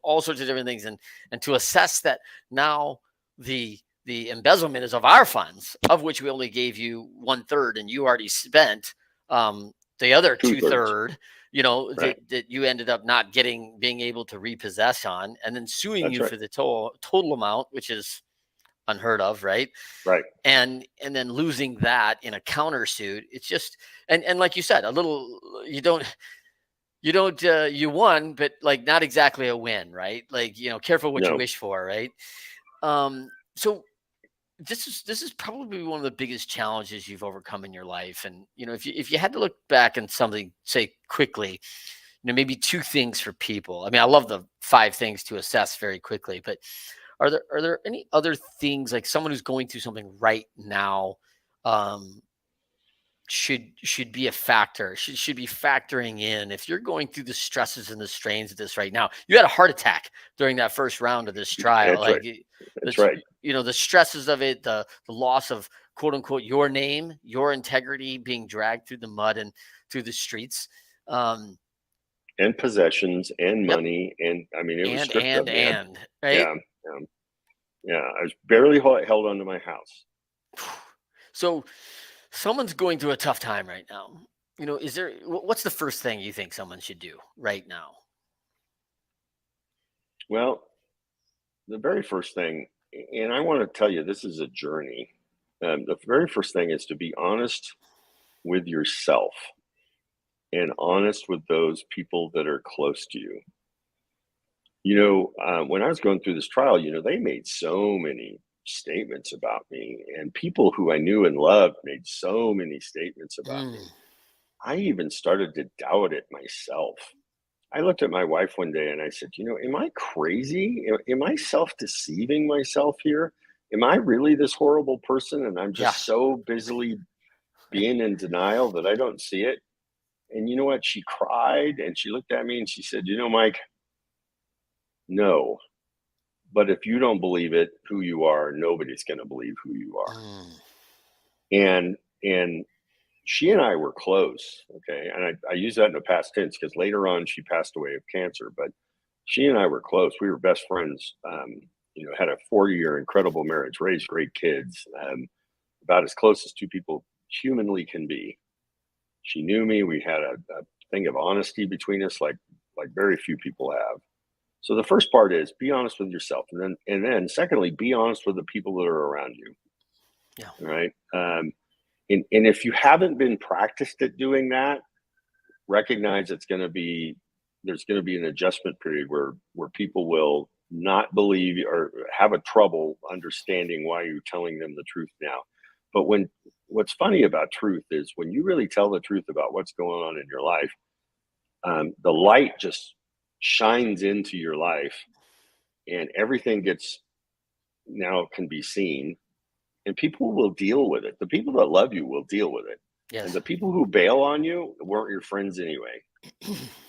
all sorts of different things. And to assess that now the embezzlement is of our funds, of which we only gave you 1/3, and you already spent the other 2/3, right, that you ended up not being able to repossess on, and then suing That's you right. for the total amount, which is unheard of, right? Right. And then losing that in a countersuit. It's just, and like you said, a little, you won, but like not exactly a win, right? Like, careful what you wish for, right? So this is probably one of the biggest challenges you've overcome in your life. And, if you had to look back on something, say quickly, maybe 2 things for people. I mean, I love the 5 things to assess very quickly, but are there any other things, like someone who's going through something right now, should be a factor, should be factoring in if you're going through the stresses and the strains of this right now? You had a heart attack during that first round of this trial. That's right. The stresses of it, the loss of, quote unquote, your name, your integrity being dragged through the mud and through the streets. And possessions and money. And I mean, it was stripped of, man. Right? Yeah. I was barely held onto my house. So someone's going through a tough time right now. What's the first thing you think someone should do right now? Well, the very first thing, and I want to tell you, this is a journey. The very first thing is to be honest with yourself and honest with those people that are close to you. When I was going through this trial, they made so many statements about me, and people who I knew and loved made so many statements about me. Mm. I even started to doubt it myself. I looked at my wife one day and I said, am I crazy? Am I self-deceiving myself here? Am I really this horrible person? And I'm Yeah. just so busily being in denial that I don't see it. And you know what? She cried and she looked at me and she said, Mike, no. But if you don't believe it, who you are, nobody's going to believe who you are. Mm. And she and I were close. Okay. And I use that in the past tense because later on she passed away of cancer, but she and I were close. We were best friends. Had a 40-year incredible marriage, raised great kids, about as close as two people humanly can be. She knew me. We had a thing of honesty between us, like very few people have. So the first part is be honest with yourself, and then secondly, be honest with the people that are around you. Yeah. Right. And if you haven't been practiced at doing that, recognize there's going to be an adjustment period where people will not believe you or have a trouble understanding why you're telling them the truth now. But what's funny about truth is when you really tell the truth about what's going on in your life, the light just shines into your life and everything can be seen, and people will deal with it. The people that love you will deal with it. Yes. And the people who bail on you weren't your friends anyway.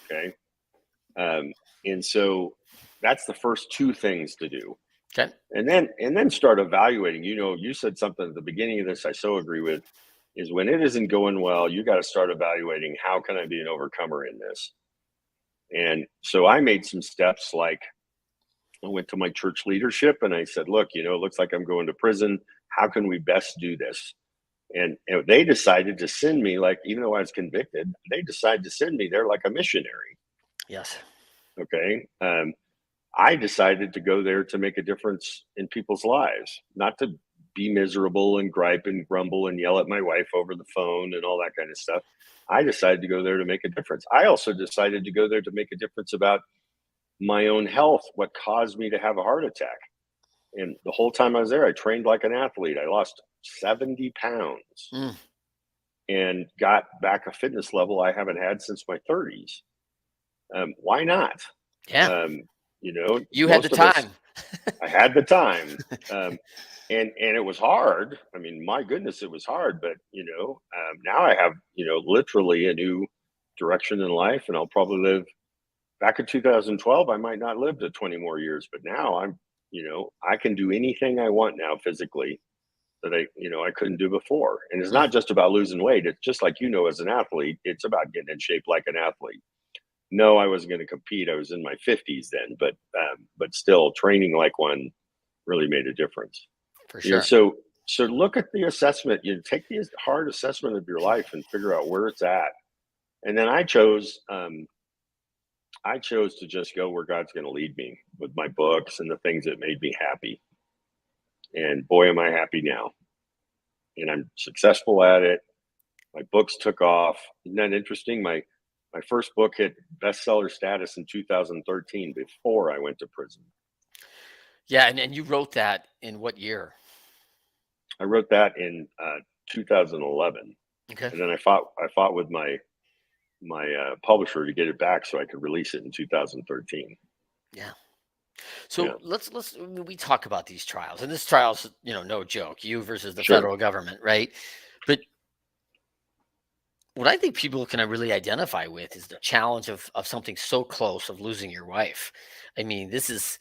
Okay. And so that's the first two things to do. Okay. And then start evaluating. You said something at the beginning of this I so agree with, is when it isn't going well, you got to start evaluating, how can I be an overcomer in this? And so I made some steps, like I went to my church leadership and I said, look, it looks like I'm going to prison. How can we best do this? And they decided to send me, like, even though I was convicted, they decided to send me there like a missionary. Yes. Okay. I decided to go there to make a difference in people's lives, not to be miserable and gripe and grumble and yell at my wife over the phone and all that kind of stuff. I decided to go there to make a difference. I also decided to go there to make a difference about my own health, what caused me to have a heart attack. And the whole time I was there, I trained like an athlete. I lost 70 pounds and got back a fitness level I haven't had since my 30s. Why not? Yeah. You had the time. I had the time. And it was hard. I mean, my goodness, it was hard. But, now I have, literally a new direction in life, and I'll probably live. Back in 2012, I might not live to 20 more years, but now I can do anything I want now physically that I couldn't do before. And it's not just about losing weight. It's just like, as an athlete, it's about getting in shape like an athlete. No, I wasn't going to compete. I was in my 50s then, but still training like one really made a difference. For sure. So look at the assessment, take the hard assessment of your life and figure out where it's at. And then I chose to just go where God's going to lead me with my books and the things that made me happy. And boy, am I happy now. And I'm successful at it. My books took off. Isn't that interesting? My first book hit bestseller status in 2013 before I went to prison. Yeah. And you wrote that in what year? I wrote that in 2011. Okay. And then I fought with my publisher to get it back so I could release it in 2013. Yeah. So we talk about these trials, and this trial's, no joke, you versus the federal government, right? But what I think people can really identify with is the challenge of something so close, of losing your wife. I mean, this is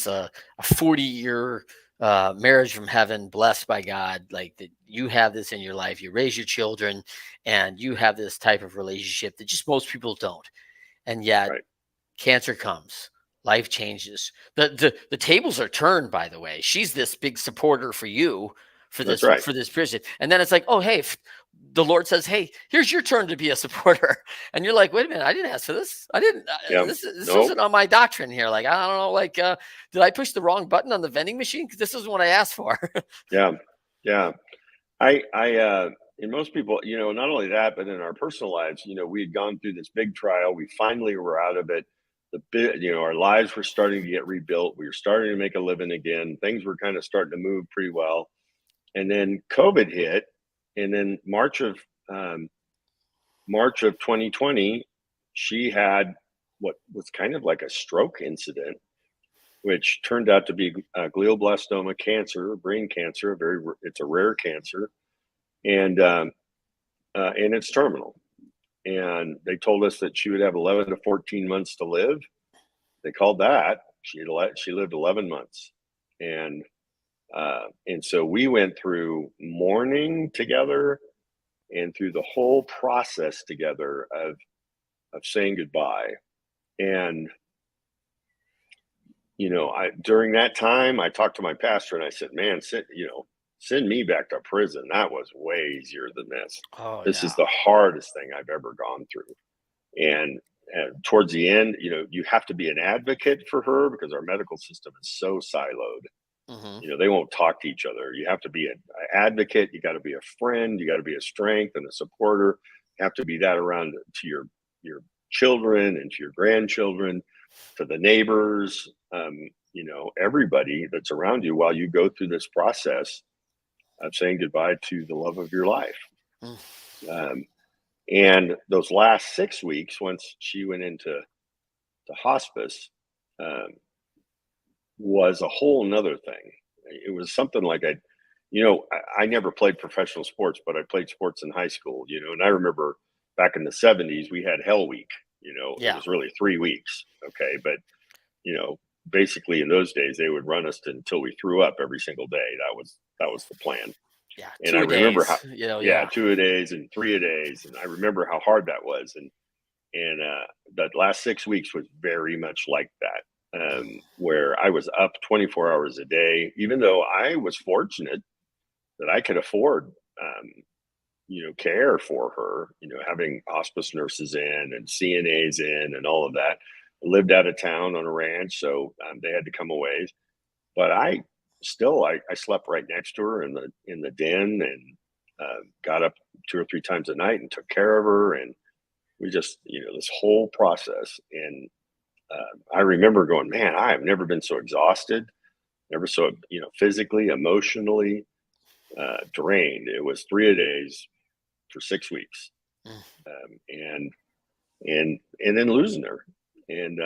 a 40-year marriage from heaven, blessed by God. Like, that you have this in your life, you raise your children, and you have this type of relationship that just most people don't. And yet cancer comes, life changes. The tables are turned, by the way. She's this big supporter for you for this period. And then it's like, oh, hey, the Lord says, hey, here's your turn to be a supporter. And you're like, wait a minute, I didn't ask for this. I didn't, this isn't on my doctrine here. Like, I don't know, like, did I push the wrong button on the vending machine? Because this isn't what I asked for. Yeah. And most people, not only that, but in our personal lives, we had gone through this big trial. We finally were out of it. Our lives were starting to get rebuilt. We were starting to make a living again. Things were kind of starting to move pretty well. And then COVID hit. And then March of 2020, she had what was kind of like a stroke incident, which turned out to be glioblastoma cancer, brain cancer. It's a rare cancer, and it's terminal. And they told us that she would have 11 to 14 months to live. They called that she lived 11 months, and so we went through mourning together and through the whole process together of saying goodbye. And during that time, I talked to my pastor and I said, "Man, send me back to prison. That was way easier than this. Oh This yeah. is the hardest thing I've ever gone through." And towards the end, you have to be an advocate for her because our medical system is so siloed. Hmm. They won't talk to each other. You have to be an advocate. You got to be a friend. You got to be a strength and a supporter. You have to be that around to your children and to your grandchildren, to the neighbors, everybody that's around you while you go through this process of saying goodbye to the love of your life. Mm. Um, and those last 6 weeks, once she went into hospice, um, was a whole nother thing. It was something like I never played professional sports, but I played sports in high school, and I remember back in the 70s, we had Hell Week, it Yeah. was really 3 weeks. Okay. But, basically in those days, they would run us until we threw up every single day. That was the plan. Yeah. And I 2 days. remember how, yeah, Yeah. 2 a days and 3 a days. And I remember how hard that was. And that last 6 weeks was very much like that, where I was up 24 hours a day, even though I was fortunate that I could afford, care for her, having hospice nurses in and CNAs in and all of that. I lived out of town on a ranch, so they had to come away. But I slept right next to her in the den, and got up 2 or 3 times a night and took care of her. And we just, this whole process. And I remember going, man, I have never been so exhausted, never so, physically, emotionally drained. It was 3 a days for 6 weeks, Mm. and then losing her. And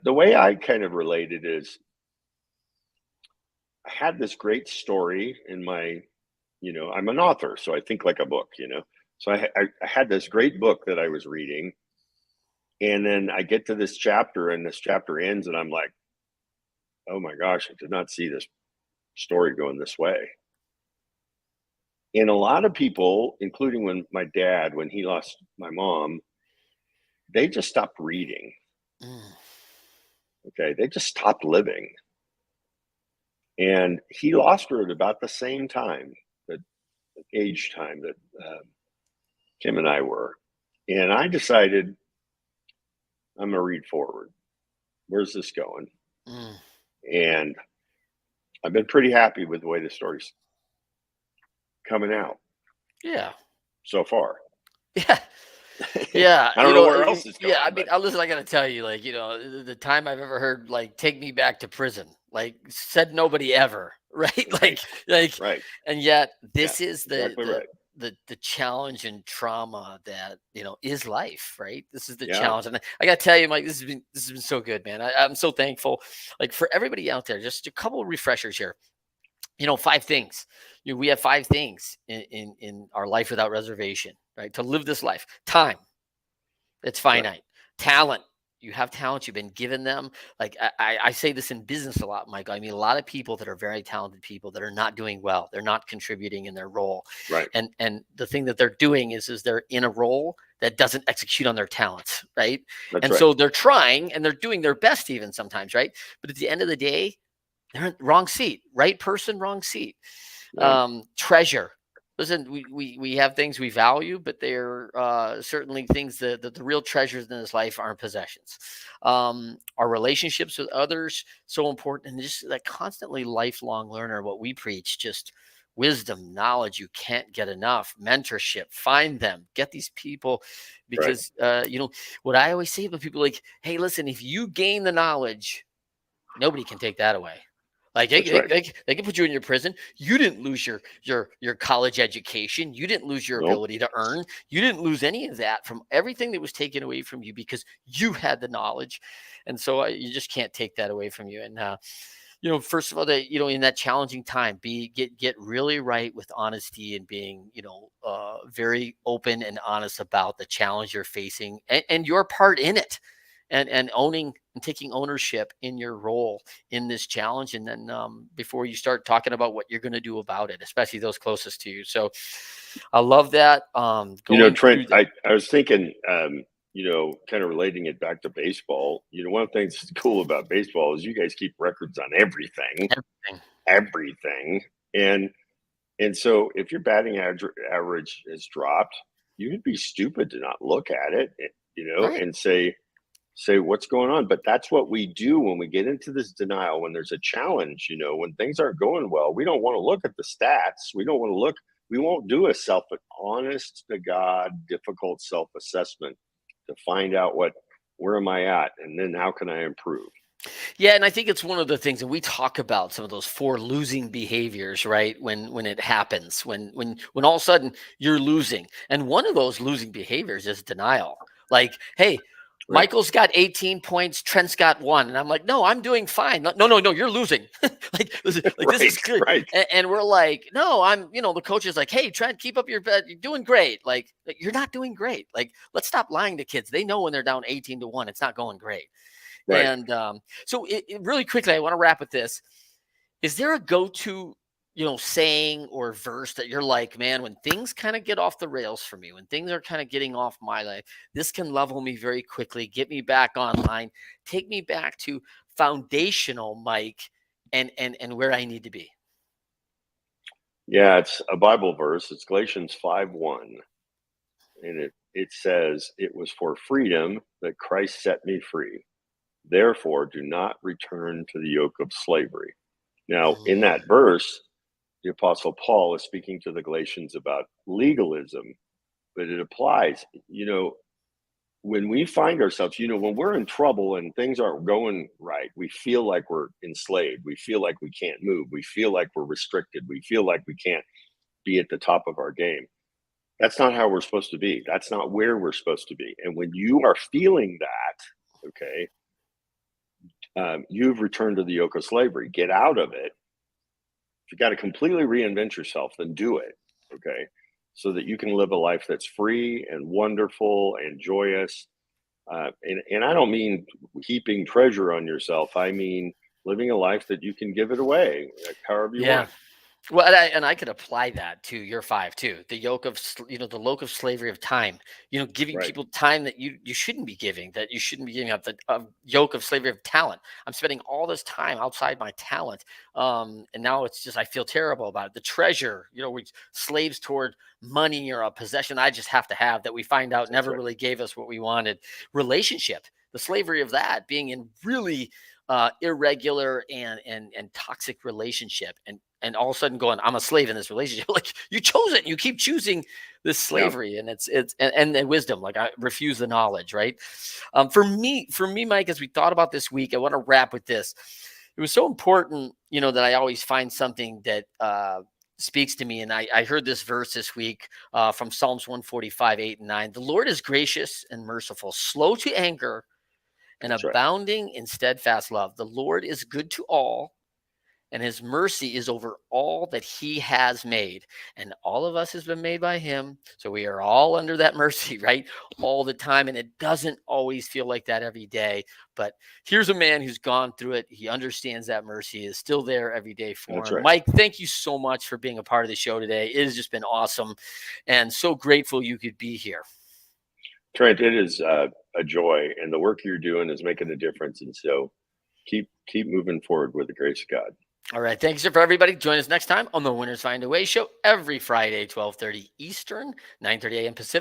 the way I kind of related is I had this great story in my, I'm an author, so I think like a book, So I had this great book that I was reading, and then I get to this chapter, and this chapter ends, and I'm like, oh my gosh, I did not see this story going this way. And a lot of people, including when he lost my mom, they just stopped reading. Mm. Okay. They just stopped living. And he lost her at about the same time, that age time that Kim and I were. And I decided I'm going to read forward. Where's this going? Mm. And I've been pretty happy with the way the story's coming out Yeah. so far. Yeah. Yeah, I don't know where else it's yeah, I going, mean, but listen, I gotta tell you, like, the time I've ever heard, like, "Take me back to prison," like, said nobody ever, right? right, Like, right. and yet Yeah, this is the exactly the right. the challenge and trauma that, is life, right? This is the Yeah, challenge, and I gotta tell you, Mike, this has been so good, man. I'm so thankful. Like, for everybody out there, just a couple of refreshers here. 5 things. We have 5 things in our life without reservation, right? To live this life. Time. It's right. finite. Talent. You have talent. You've been given them. Like I say this in business a lot, Mike. I mean, a lot of people that are very talented people that are not doing well. They're not contributing in their role. Right. And the thing that they're doing is they're in a role that doesn't execute on their talents, right? That's And right. so they're trying and they're doing their best even sometimes, right? But at the end of the day, they're in wrong seat, right person, wrong seat. Right. Treasure. Listen, we have things we value, but they're certainly things that the real treasures in this life aren't possessions. Our relationships with others so important, and just that constantly lifelong learner. What we preach, just wisdom, knowledge. You can't get enough. Mentorship, find them, get these people, Right. because what I always say to people, like, hey, listen, if you gain the knowledge, nobody can take that away. Like That's right. they can put you in your prison. You didn't lose your college education. You didn't lose your Nope. ability to earn. You didn't lose any of that from everything that was taken away from you because you had the knowledge, and so you just can't take that away from you. And first of all, that in that challenging time, get really right with honesty and being very open and honest about the challenge you're facing and your part in it, and owning and taking ownership in your role in this challenge. And then before you start talking about what you're going to do about it, especially those closest to you. So I love that. Going Trent, through that. I was thinking, kind of relating it back to baseball. One of the things that's cool about baseball is you guys keep records on everything, Everything. everything. And so if your batting average has dropped, you would be stupid to not look at it, Right. and say what's going on. But that's what we do when we get into this denial, when there's a challenge, when things aren't going well. We don't want to look at the stats. We won't do a honest to God, difficult self-assessment to find out where am I at? And then how can I improve? Yeah, and I think it's one of the things, and we talk about some of those 4 losing behaviors, right? When it happens, when all of a sudden you're losing, and one of those losing behaviors is denial. Like, hey, Right. Michael's got 18 points, Trent's got 1, and I'm like, no, I'm doing fine. No, you're losing. This Right. is good, Right. and we're like, no, I'm. The coach is like, hey, Trent, keep up your bet. You're doing great. Like, you're not doing great. Like, let's stop lying to kids. They know when they're down 18-1, it's not going great. Right. And so really quickly, I want to wrap with this. Is there a go-to, saying or verse that you're like, man, when things kind of get off the rails for me, when things are kind of getting off my life, this can level me very quickly, get me back online, take me back to foundational, Mike, and where I need to be. Yeah, it's a Bible verse. It's Galatians 5:1. And it says, "It was for freedom that Christ set me free. Therefore, do not return to the yoke of slavery." Now, in Mm, that verse, the Apostle Paul is speaking to the Galatians about legalism, but it applies, when we find ourselves, when we're in trouble and things aren't going right, we feel like we're enslaved. We feel like we can't move. We feel like we're restricted. We feel like we can't be at the top of our game. That's not how we're supposed to be. That's not where we're supposed to be. And when you are feeling that, okay, you've returned to the yoke of slavery. Get out of it. If you got to completely reinvent yourself, then do it. Okay. So that you can live a life that's free and wonderful and joyous. And I don't mean heaping treasure on yourself. I mean living a life that you can give it away however you yeah. want. Well, and I could apply that to your 5 too. The yoke of the yoke of slavery of time. Giving Right. people time that you shouldn't be giving, that you shouldn't be giving up. The yoke of slavery of talent. I'm spending all this time outside my talent, and now it's just I feel terrible about it. The treasure, we slaves toward money or a possession I just have to have that we find out That's never right. really gave us what we wanted. Relationship, the slavery of that being in really irregular and toxic relationship, and all of a sudden going, I'm a slave in this relationship. Like, you chose it and you keep choosing this Yeah. slavery, and and the wisdom, like, I refuse the knowledge, right? For me, Mike, as we thought about this week, I want to wrap with this. It was so important, that I always find something that speaks to me. And I heard this verse this week from Psalms 145:8 and 9. The Lord is gracious and merciful, slow to anger, and That's right. abounding in steadfast love. The Lord is good to all, and his mercy is over all that he has made. And all of us has been made by him. So we are all under that mercy, right? All the time. And it doesn't always feel like that every day. But here's a man who's gone through it. He understands that mercy is still there every day for That's him. right. Mike, thank you so much for being a part of the show today. It has just been awesome, and so grateful you could be here. Trent, it is a joy, and the work you're doing is making a difference. And so keep moving forward with the grace of God. All right. Thanks for everybody. Join us next time on the Winners Find a Way show every Friday, 12:30 Eastern, 9:30 a.m. Pacific.